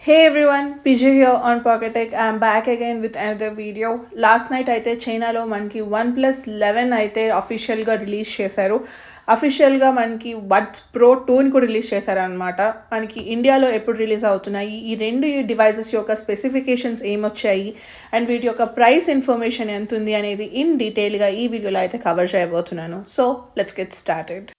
Hey everyone, PJ here on Pocket Tech. I'm back again with another video. Last night అయితే చైనాలో మనకి OnePlus 11 అయితే అఫీషియల్గా release చేశారు. అఫీషియల్గా మనకి బడ్స్ ప్రో 2ని కూడా రిలీజ్ చేశారనమాట. మనకి ఇండియాలో ఎప్పుడు రిలీజ్ అవుతున్నాయి, ఈ రెండు డివైజెస్ యొక్క స్పెసిఫికేషన్స్ ఏమొచ్చాయి అండ్ వీటి యొక్క ప్రైస్ ఇన్ఫర్మేషన్ ఎంత ఉంది అనేది ఇన్ డీటెయిల్గా ఈ వీడియోలో అయితే కవర్ చేయబోతున్నాను. So let's get started.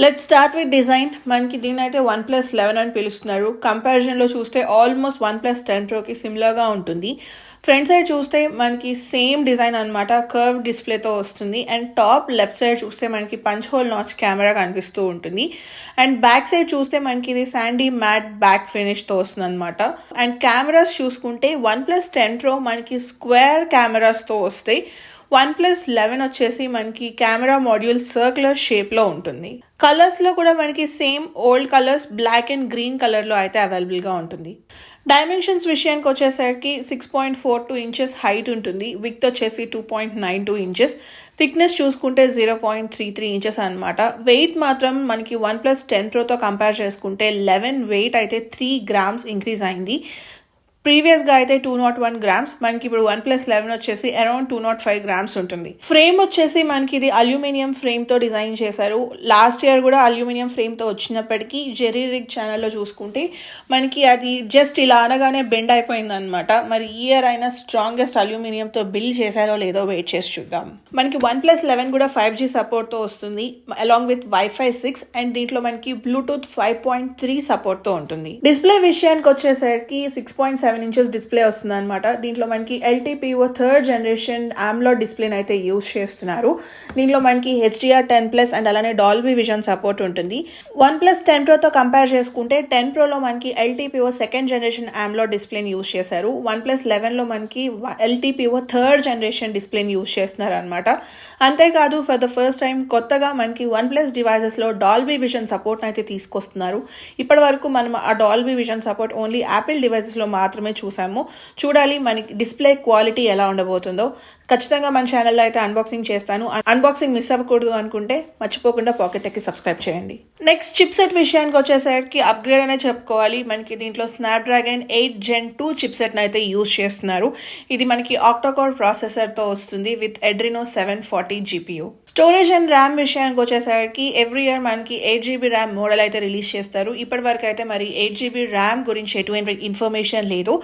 Let's start with design. మనకి దీని అయితే OnePlus 11 అని పిలుస్తున్నారు. కంపారిజన్లో చూస్తే ఆల్మోస్ట్ OnePlus 10 Proకి సిమిలర్గా ఉంటుంది. ఫ్రంట్ సైడ్ చూస్తే మనకి సేమ్ డిజైన్ అనమాట, కర్వ్ డిస్ప్లేతో వస్తుంది. అండ్ టాప్ లెఫ్ట్ సైడ్ చూస్తే మనకి పంచ్ హోల్ నాచ్ కెమెరా కనిపిస్తూ ఉంటుంది. అండ్ బ్యాక్ సైడ్ చూస్తే మనకి ఇది శాండీ మ్యాట్ బ్యాక్ ఫినిష్తో వస్తుంది అనమాట. అండ్ కెమెరాస్ చూసుకుంటే OnePlus 10 Pro మనకి స్క్వేర్ కెమెరాస్తో వస్తాయి. OnePlus 11 వచ్చేసి మనకి కెమెరా మాడ్యూల్ సర్క్యులర్ షేప్లో ఉంటుంది. కలర్స్లో కూడా మనకి same old colours black and green కలర్లో అయితే అవైలబుల్గా ఉంటుంది. డైమెన్షన్స్ విషయానికి వచ్చేసరికి 6.42 ఇంచెస్ హైట్ ఉంటుంది. విడ్త్ వచ్చేసి 2.92 ఇంచెస్. థిక్నెస్ చూసుకుంటే 0.33 ఇంచెస్ అనమాట. వెయిట్ మాత్రం మనకి OnePlus 10 Proతో కంపేర్ చేసుకుంటే 11 వెయిట్ అయితే 3 grams ఇంక్రీజ్ అయింది. ప్రీవియస్గా అయితే 201 grams, మనకి ఇప్పుడు OnePlus 11 వచ్చేసి అరౌండ్ 205 grams ఉంటుంది. ఫ్రేమ్ వచ్చేసి మనకి ఇది అల్యూమినియం ఫ్రేమ్తో డిజైన్ చేశారు. లాస్ట్ ఇయర్ కూడా అల్యూమినియం ఫ్రేమ్తో వచ్చినప్పటికీ జెరీ రిగ్ ఛానల్లో చూసుకుంటే మనకి అది జస్ట్ ఇలా అనగానే బెండ్ అయిపోయింది అనమాట. మరి ఈ ఇయర్ అయినా స్ట్రాంగెస్ట్ అల్యూమినియంతో బిల్డ్ చేశారో లేదో వెయిట్ చేసి చూద్దాం. మనకి OnePlus 11 కూడా 5G సపోర్ట్తో వస్తుంది అలాంగ్ విత్ Wi-Fi 6 అండ్ దీంట్లో మనకి బ్లూటూత్ 5.3 సపోర్ట్తో ఉంటుంది. డిస్ప్లే విషయానికి వచ్చేసరికి 6.7 ఇంచెస్ డిస్ప్లే వస్తుంది అనమాట. దీంట్లో మనకి LTPO 3rd జనరేషన్ AMOLED డిస్ప్లేని అయితే యూజ్ చేస్తున్నారు. దీంట్లో మనకి HDR10+ అండ్ అలానే డాల్బీ విజన్ సపోర్ట్ ఉంటుంది. OnePlus 10 Proతో కంపేర్ చేసుకుంటే 10 Proలో మనకి LTPO 2nd జనరేషన్ AMOLED డిస్ప్లేని యూజ్ చేశారు. OnePlus 11లో మనకి LTPO 3rd జనరేషన్ డిస్ప్లేని యూజ్ చేస్తున్నారు అనమాట. అంతేకాదు ఫర్ ద ఫస్ట్ టైం కొత్తగా మనకి OnePlus డివైజెస్లో డాల్బీ విజన్ సపోర్ట్ అయితే తీసుకొస్తున్నారు. ఇప్పటి వరకు మనం ఆ Dolby vision support only Apple డివైజెస్లో మాత్రమే చూసాము. చూడాలి మనకి డిస్ప్లే క్వాలిటీ ఎలా ఉండబోతుందో. ఖచ్చితంగా మన ఛానల్లో అయితే అన్బాక్సింగ్ చేస్తాను. అన్బాక్సింగ్ మిస్ అవ్వకూడదు అనుకుంటే మర్చిపోకుండా పాకెట్ టెక్కి సబ్స్క్రైబ్ చేయండి. నెక్స్ట్ చిప్ సెట్ విషయానికి వచ్చేసరికి అప్గ్రేడ్ అనే చెప్పుకోవాలి. మనకి దీంట్లో స్నాప్డ్రాగన్ 8 Gen 2 చిప్ సెట్ని అయితే యూజ్ చేస్తున్నారు. ఇది మనకి ఆక్టోకోర్ ప్రాసెసర్తో వస్తుంది with Adreno 740 GPU. Storage and RAM విషయానికి వచ్చేసరికి ఎవ్రీ ఇయర్ మనకి 8GB ర్యామ్ మోడల్ అయితే రిలీజ్ చేస్తారు. ఇప్పటి వరకు అయితే మరి 8GB ర్యామ్ గురించి ఎటువంటి ఇన్ఫర్మేషన్ లేదు.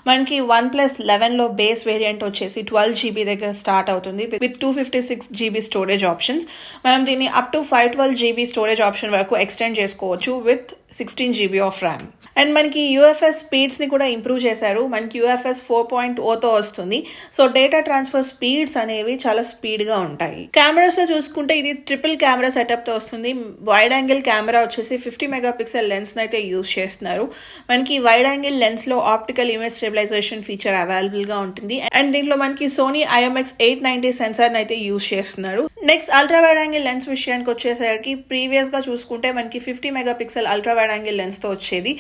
మనకి OnePlus 11లో బేస్ వేరియంట్ వచ్చేసి 12GB దగ్గర స్టార్ట్ అవుతుంది విత్ 256GB స్టోరేజ్ ఆప్షన్స్. మనం దీన్ని up to 512GB storage option వరకు ఎక్స్టెండ్ చేసుకోవచ్చు with 16GB of RAM. And మనకి UFS స్పీడ్స్ని కూడా ఇంప్రూవ్ చేశారు. మనకి UFS 4.0తో వస్తుంది. సో డేటా ట్రాన్స్ఫర్ స్పీడ్స్ అనేవి చాలా స్పీడ్గా ఉంటాయి. కెమెరాస్లో చూసుకుంటే ఇది ట్రిపుల్ కెమెరా సెటప్తో వస్తుంది. వైడ్ యాంగిల్ కెమెరా వచ్చేసి 50 మెగాపిక్సెల్ లెన్స్ని అయితే యూజ్ చేస్తున్నారు. మనకి వైడ్ యాంగిల్ లెన్స్లో ఆప్టికల్ ఇమేజ్ స్టెబిలైజేషన్ ఫీచర్ అవైలబుల్గా ఉంటుంది. అండ్ దీంట్లో మనకి సోనీ IMX890 సెన్సార్ని అయితే యూజ్ చేస్తున్నారు. Next ultra wide angle lens విషయానికి వచ్చేసరికి ప్రీవియస్గా చూసుకుంటే మనకి 50 మెగాపిక్సెల్ అల్ట్రా వైడ్ యాంగిల్ లెన్స్తో వచ్చేది.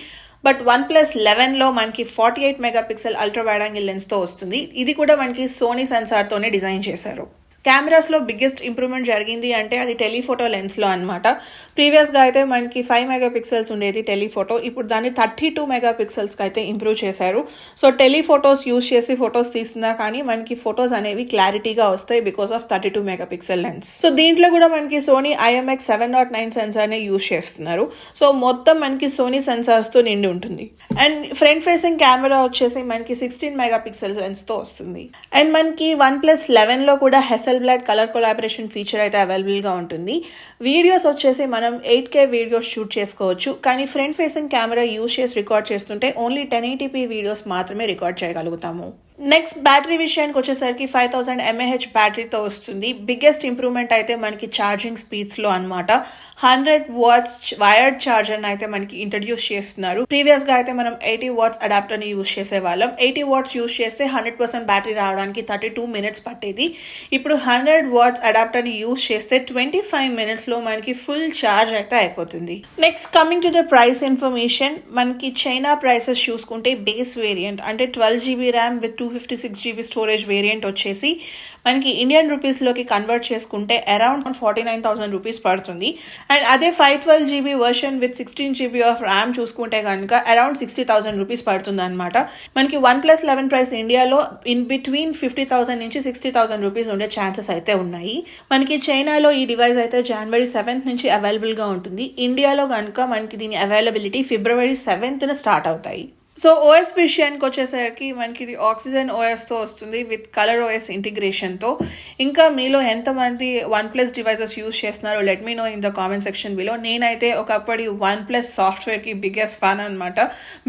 బట్ OnePlus 11లో మనకి 48 మెగాపిక్సెల్ అల్ట్రా వైడ్ యాంగిల్ లెన్స్తో వస్తుంది. ఇది కూడా మనకి సోనీ సెన్సార్తోనే డిజైన్ చేశారు. కెమెరాస్లో బిగ్గెస్ట్ ఇంప్రూవ్మెంట్ జరిగింది అంటే అది టెలిఫోటో లెన్స్లో అనమాట. ప్రీవియస్గా అయితే మనకి 5 మెగాపిక్సెల్స్ ఉండేది టెలిఫోటో, ఇప్పుడు దాన్ని 32 మెగాపిక్సెల్స్కి అయితే ఇంప్రూవ్ చేశారు. సో టెలిఫోటోస్ యూజ్ చేసి ఫొటోస్ తీస్తున్నా కానీ మనకి ఫొటోస్ అనేవి క్లారిటీగా వస్తాయి because of 32 megapixel lens. So దీంట్లో కూడా మనకి సోనీ IMX709 సెన్సార్నే యూజ్ చేస్తున్నారు. సో మొత్తం మనకి సోనీ సెన్సార్స్తో నిండి ఉంటుంది. అండ్ ఫ్రంట్ ఫేసింగ్ కెమెరా వచ్చేసి మనకి 16 మెగాపిక్సెల్ లెన్స్తో వస్తుంది. అండ్ మనకి OnePlus 11లో కూడా బ్లడ్ కలర్ కొలాబరేషన్ ఫీచర్ అయితే అవైలబుల్గా ఉంటుంది. వీడియోస్ వచ్చేసి మనం 8K వీడియోస్ షూట్ చేసుకోవచ్చు. కానీ ఫ్రంట్ ఫేసింగ్ కెమెరా యూజ్ చేసి రికార్డ్ చేస్తుంటే ఓన్లీ 1080p వీడియోస్ మాత్రమే రికార్డ్ చేయగలుగుతాము. నెక్స్ట్ బ్యాటరీ విషయానికి వచ్చేసరికి 5000 mAh బ్యాటరీతో వస్తుంది. బిగ్గెస్ట్ ఇంప్రూవ్మెంట్ అయితే మనకి ఛార్జింగ్ స్పీడ్స్లో అనమాట. 100 watts వైర్డ్ ఛార్జర్ని అయితే మనకి ఇంట్రడ్యూస్ చేస్తున్నారు. ప్రీవియస్గా అయితే మనం 80 watts అడాప్టర్ని యూజ్ చేసేవాళ్ళం. 80 watts యూజ్ చేస్తే 100% బ్యాటరీ రావడానికి 32 minutes పట్టేది. ఇప్పుడు 100 watts అడాప్టర్ని యూజ్ చేస్తే 25 minutesలో మనకి ఫుల్ ఛార్జ్ అయితే అయిపోతుంది. Next coming to the price information, మనకి చైనా ప్రైసెస్ చూసుకుంటే బేస్ వేరియంట్ అంటే 12GB RAM with 256GB storage variant వచ్చేసి మనకి ఇండియన్ రూపీస్లోకి కన్వర్ట్ చేసుకుంటే అరౌండ్ 49,000 రూపీస్ పడుతుంది. అండ్ అదే 512GB version with 16GB of RAM చూసుకుంటే కనుక అరౌండ్ 60,000 రూపీస్ పడుతుంది అనమాట. మనకి OnePlus 11 ప్రైస్ ఇండియాలో ఇన్ బిట్వీన్ 50,000 నుంచి 60,000 రూపీస్ ఉండే ఛాన్సెస్ అయితే ఉన్నాయి. మనకి చైనాలో ఈ డివైస్ అయితే January 7th నుంచి అవైలబుల్గా ఉంటుంది. ఇండియాలో కనుక మనకి దీని అవైలబిలిటీ February 7th స్టార్ట్ అవుతాయి. సో ఓఎస్ విషయానికి వచ్చేసరికి మనకి ఇది ఆక్సిజన్ ఓఎస్తో వస్తుంది విత్ కలర్ ఓఎస్ ఇంటిగ్రేషన్తో. ఇంకా మీలో ఎంతమంది OnePlus డివైసెస్ యూజ్ చేస్తున్నారో let me know in the comment section below. నేనైతే ఒకప్పటి OnePlus సాఫ్ట్వేర్కి బిగ్గెస్ట్ ఫ్యాన్ అనమాట,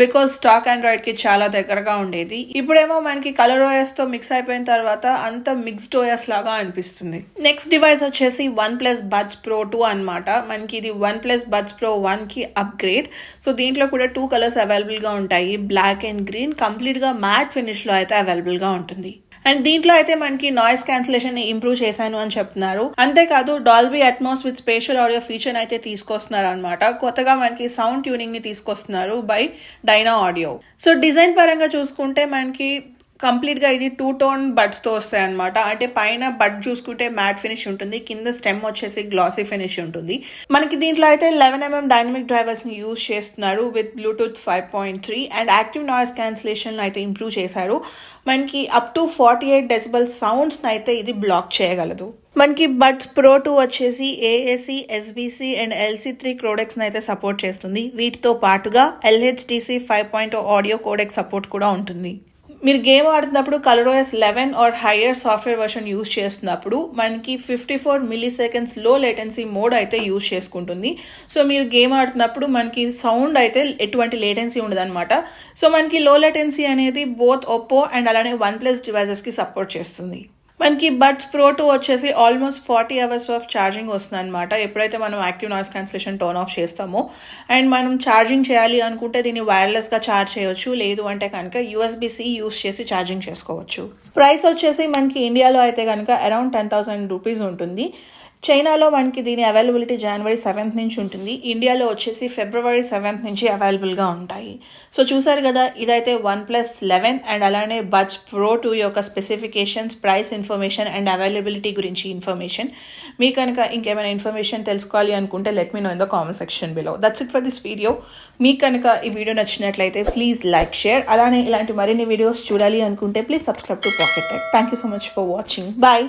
బికాజ్ స్టాక్ ఆండ్రాయిడ్కి చాలా దగ్గరగా ఉండేది. ఇప్పుడేమో మనకి కలర్ ఓఎస్తో మిక్స్ అయిపోయిన తర్వాత అంత మిక్స్డ్ ఓఎస్ లాగా అనిపిస్తుంది. నెక్స్ట్ డివైస్ వచ్చేసి OnePlus Buds Pro 2 అనమాట. మనకి ఇది OnePlus Buds Pro 1కి అప్గ్రేడ్. సో దీంట్లో కూడా 2 కలర్స్ అవైలబుల్గా ఉంటాయి, బ్లాక్ అండ్ గ్రీన్. కంప్లీట్గా మ్యాట్ ఫినిష్లో అయితే అవైలబుల్గా ఉంటుంది. అండ్ దీంట్లో అయితే మనకి నాయిస్ క్యాన్సిలేషన్ ఇంప్రూవ్ చేశాను అని చెప్తున్నారు. అంతేకాదు Dolby Atmos with spatial audio feature అయితే తీసుకొస్తున్నారు అనమాట. కొత్తగా మనకి సౌండ్ ట్యూనింగ్ ని తీసుకొస్తున్నారు బై డైనా ఆడియో. సో డిజైన్ పరంగా చూసుకుంటే మనకి కంప్లీట్గా ఇది 2 టోన్ బడ్స్తో వస్తాయి అనమాట. అంటే పైన బడ్ చూసుకుంటే మ్యాట్ ఫినిష్ ఉంటుంది, కింద స్టెమ్ వచ్చేసి గ్లాసీ ఫినిష్ ఉంటుంది. మనకి దీంట్లో అయితే 11mm డైనమిక్ డ్రైవర్స్ని యూజ్ చేస్తున్నారు with Bluetooth 5.3 and active noise cancellation అయితే ఇంప్రూవ్ చేశారు. మనకి అప్ టు 48 డెసిబల్ సౌండ్స్ని అయితే ఇది బ్లాక్ చేయగలదు. మనకి బడ్స్ Pro 2 వచ్చేసి AAC, SBC అండ్ LC3 కోడెక్స్ని అయితే సపోర్ట్ చేస్తుంది. వీటితో పాటుగా LHDC 5.0 ఆడియో కోడెక్ సపోర్ట్ కూడా ఉంటుంది. మీరు గేమ్ ఆడుతున్నప్పుడు ColorOS 11 or higher software version use చేస్తున్నప్పుడు మనకి 54 milliseconds లో లేటెన్సీ మోడ్ అయితే యూజ్ చేసుకుంటుంది. సో మీరు గేమ్ ఆడుతున్నప్పుడు మనకి సౌండ్ అయితే ఎటువంటి లేటెన్సీ ఉండదు అనమాట. సో మనకి లో లేటెన్సీ అనేది బోత్ ఒప్పో అండ్ అలానే OnePlus డివైజెస్కి సపోర్ట్ చేస్తుంది. మనకి బడ్స్ Pro 2 వచ్చేసి ఆల్మోస్ట్ 40 hours ఆఫ్ ఛార్జింగ్ వస్తుంది అనమాట, ఎప్పుడైతే మనం active noise cancellation turn off చేస్తామో. అండ్ మనం ఛార్జింగ్ చేయాలి అనుకుంటే దీన్ని వైర్లెస్గా ఛార్జ్ చేయవచ్చు, లేదు అంటే కనుక USB-C యూస్ చేసి ఛార్జింగ్ చేసుకోవచ్చు. ప్రైస్ వచ్చేసి మనకి ఇండియాలో అయితే కనుక అరౌండ్ 10,000 రూపీస్ ఉంటుంది. చైనాలో మనకి దీని అవైలబిలిటీ January 7th నుంచి ఉంటుంది. ఇండియాలో వచ్చేసి February 7th నుంచి అవైలబుల్గా ఉంటాయి. సో చూసారు కదా, ఇదైతే OnePlus 11 అండ్ అలానే Buds Pro 2 యొక్క specifications, price information and availability గురించి ఇన్ఫర్మేషన్. మీకు కనుక ఇంకేమైనా ఇన్ఫర్మేషన్ తెలుసుకోవాలి అనుకుంటే let me know in the comment section below. That's it for this video. మీకు కనుక ఈ వీడియో నచ్చినట్లయితే ప్లీజ్ లైక్, షేర్. అలానే ఇలాంటి మరిన్ని వీడియోస్ చూడాలి అనుకుంటే please subscribe to Pocket Tech. Thank you so much for watching. Bye.